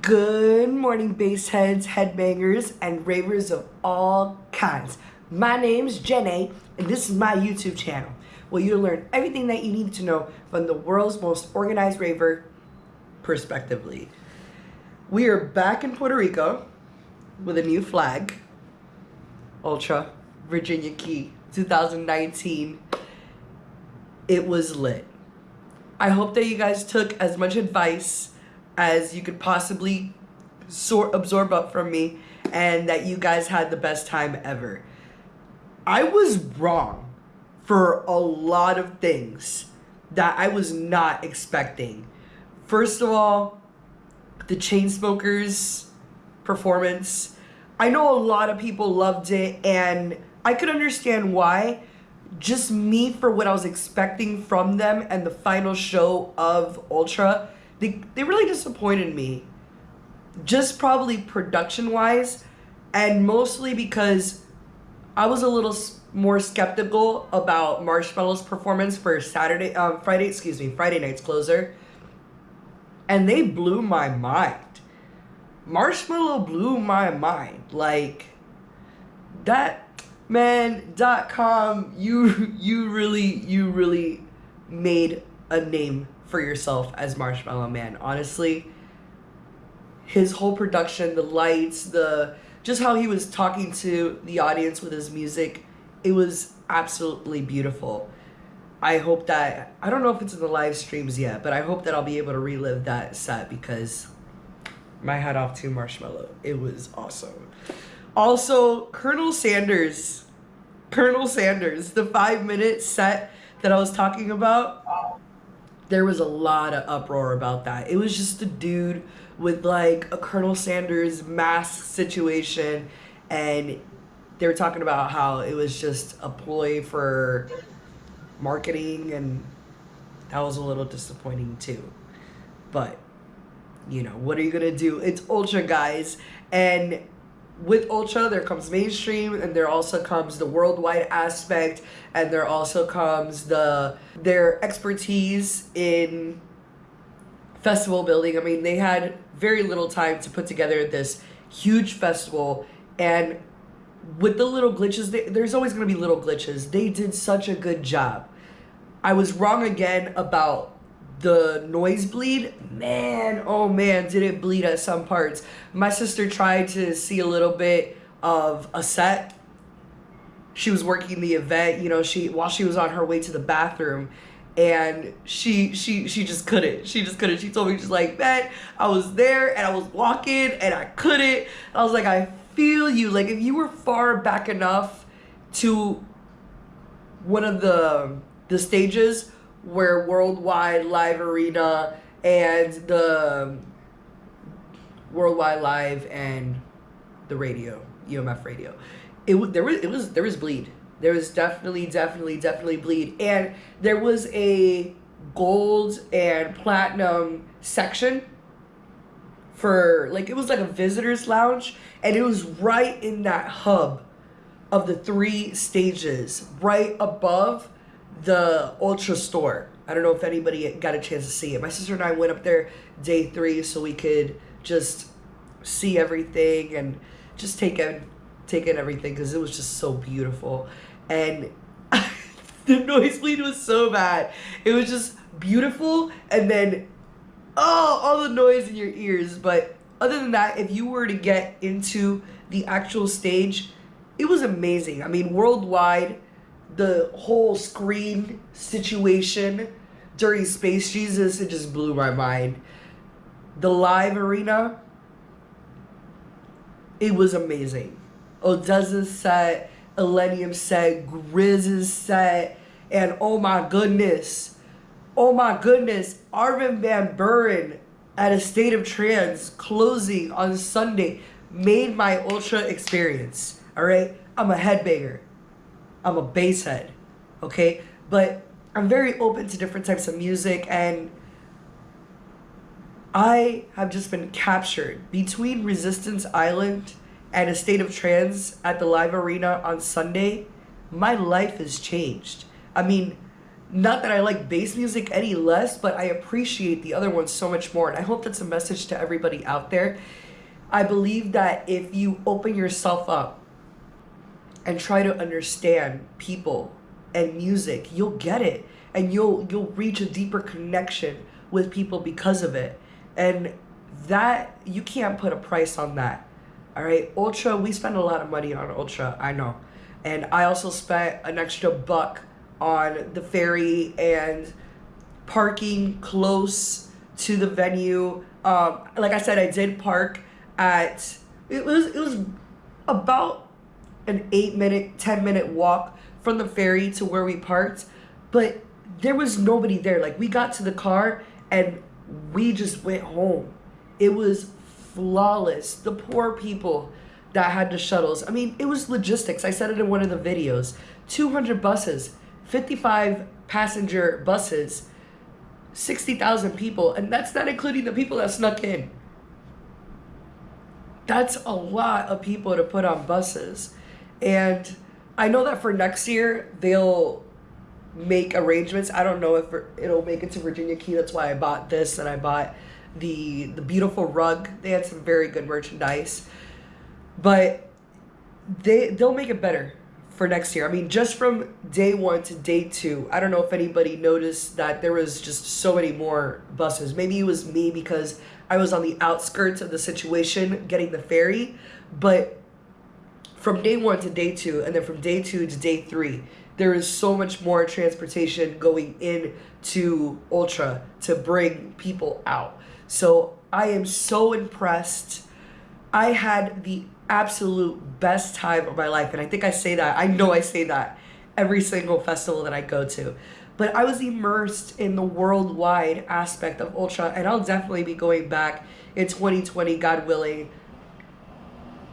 Good morning, bass heads, headbangers, and ravers of all kinds. My name's Jenny, and this is my YouTube channel, where you'll learn everything that you need to know from the world's most organized raver, perspectively. We are back in Puerto Rico with a new flag, Ultra Virginia Key 2019. It was lit. I hope that you guys took as much advice as you could possibly absorb up from me, and that you guys had the best time ever. I was wrong for a lot of things that I was not expecting. First of all, the Chainsmokers performance. I know a lot of people loved it, and I could understand why. Just me, for what I was expecting from them and the final show of Ultra, they really disappointed me. Just probably production-wise, and mostly because I was a little more skeptical about Marshmello's performance for Friday night's closer. And they blew my mind. Marshmello blew my mind. Like, that, man, .com, you really made a name for yourself as Marshmello Man. Honestly, his whole production, the lights, just how he was talking to the audience with his music, it was absolutely beautiful. I hope that, I don't know if it's in the live streams yet, but I hope that I'll be able to relive that set, because my hat off to Marshmello. It was awesome. Also, Colonel Sanders, the 5-minute set that I was talking about, there was a lot of uproar about that. It was just a dude with like a Colonel Sanders mask situation, and they were talking about how it was just a ploy for marketing, and that was a little disappointing too. But, you know, what are you gonna do? It's Ultra, guys, and with Ultra, there comes mainstream, and there also comes the worldwide aspect, and there also comes their expertise in festival building. I mean, they had very little time to put together this huge festival, and with the little glitches, there's always going to be little glitches. They did such a good job. I was wrong again about the noise bleed. Man, oh man, did it bleed at some parts. My sister tried to see a little bit of a set. She was working the event, you know, while she was on her way to the bathroom, and she just couldn't. She told me, she's like, man, I was there and I was walking and I couldn't. I was like, I feel you. Like, if you were far back enough to one of the stages where Worldwide Live Arena and the Worldwide Live and the radio, UMF radio, there was bleed. There was definitely bleed. And there was a gold and platinum section for, like, it was like a visitor's lounge, and it was right in that hub of the 3 stages, right above the Ultra store. I don't know if anybody got a chance to see it. My sister and I went up there day 3 so we could just see everything and just take in everything, because it was just so beautiful. And the noise bleed was so bad. It was just beautiful, and then all the noise in your ears. But other than that, if you were to get into the actual stage, it was amazing. I mean, worldwide, the whole screen situation during Space Jesus, it just blew my mind. The live arena, it was amazing. Odeza's set, Illenium's set, Grizz's set, and oh my goodness, Armin van Buuren at A State of Trance closing on Sunday made my Ultra experience. All right, I'm a headbanger, I'm a bass head, okay, but I'm very open to different types of music, and I have just been captured between Resistance Island and A State of Trance at the live arena on Sunday. My life has changed. I mean, Not that I like bass music any less, but I appreciate the other ones so much more. And I hope that's a message to everybody out there. I believe that if you open yourself up and try to understand people and music, you'll get it. And you'll reach a deeper connection with people because of it. And that, you can't put a price on that. All right, Ultra, we spend a lot of money on Ultra, I know. And I also spent an extra buck on the ferry and parking close to the venue. Like I said, I did park at, it was about an 8-minute, 10-minute walk from the ferry to where we parked, but there was nobody there. Like, we got to the car and we just went home. It was flawless. The poor people that had the shuttles. I mean, it was logistics. I said it in one of the videos. 200 buses, 55 passenger buses, 60,000 people, and that's not including the people that snuck in. That's a lot of people to put on buses. And I know that for next year, they'll make arrangements. I don't know if it'll make it to Virginia Key. That's why I bought this, and I bought the beautiful rug. They had some very good merchandise. But they'll make it better for next year. I mean, just from day 1 to day 2, I don't know if anybody noticed that there was just so many more buses. Maybe it was me because I was on the outskirts of the situation getting the ferry. But from day 1 to day 2, and then from day 2 to day 3, there is so much more transportation going in to Ultra to bring people out. So I am so impressed. I had the absolute best time of my life, and I think I say that, I know I say that every single festival that I go to, but I was immersed in the worldwide aspect of Ultra, and I'll definitely be going back in 2020, God willing,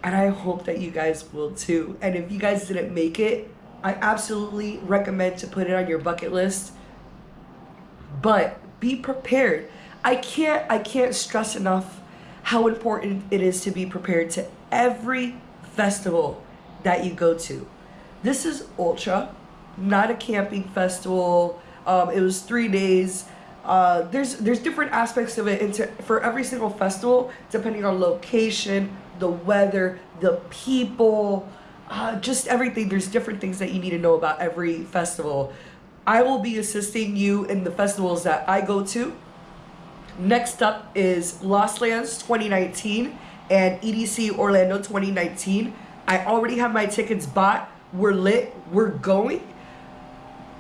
and I hope that you guys will too. And if you guys didn't make it, I absolutely recommend to put it on your bucket list, but be prepared. I can't stress enough how important it is to be prepared to every festival that you go to. This is Ultra, not a camping festival. It was 3 days. There's different aspects of it for every single festival, depending on location, the weather, the people, just everything. There's different things that you need to know about every festival. I will be assisting you in the festivals that I go to. Next up is Lost Lands 2019 and EDC Orlando 2019. I already have my tickets bought. We're lit. We're going.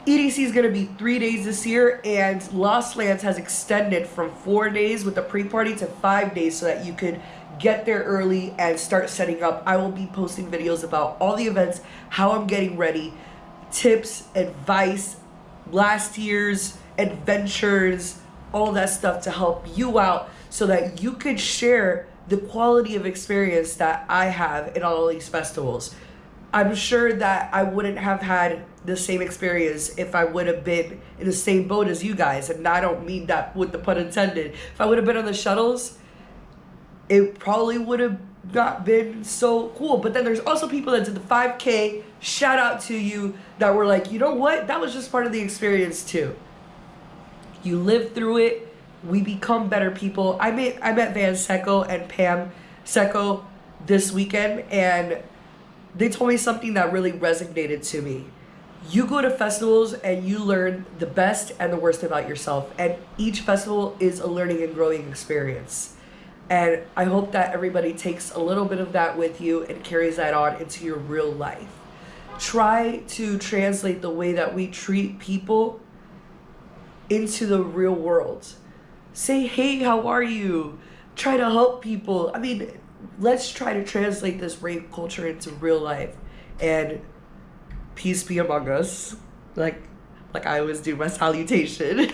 EDC is going to be 3 days this year, and Lost Lands has extended from 4 days with the pre-party to 5 days so that you could get there early and start setting up. I will be posting videos about all the events, how I'm getting ready, tips, advice, last year's adventures, all that stuff to help you out so that you could share the quality of experience that I have in all these festivals. I'm sure that I wouldn't have had the same experience if I would have been in the same boat as you guys, and I don't mean that with the pun intended. If I would have been on the shuttles, it probably would have not been so cool. But then there's also people that did the 5K, shout out to you, that were like, you know what, that was just part of the experience too. You live through it. We become better people. I met Van Secco and Pam Secco this weekend, and they told me something that really resonated to me. You go to festivals and you learn the best and the worst about yourself, and each festival is a learning and growing experience. And I hope that everybody takes a little bit of that with you and carries that on into your real life. Try to translate the way that we treat people into the real world. Say, hey, how are you? Try to help people. I mean, let's try to translate this rape culture into real life. And peace be among us. Like I always do my salutation.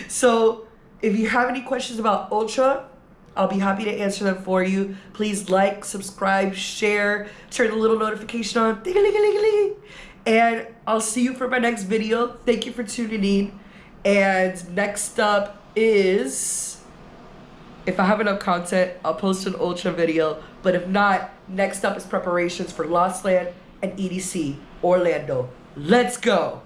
So if you have any questions about Ultra, I'll be happy to answer them for you. Please like, subscribe, share, turn the little notification on. Ding-a-ling-a-ling-a-ling. And I'll see you for my next video. Thank you for tuning in. And next up is, if I have enough content, I'll post an Ultra video. But if not, next up is preparations for Lost Land and EDC Orlando. Let's go.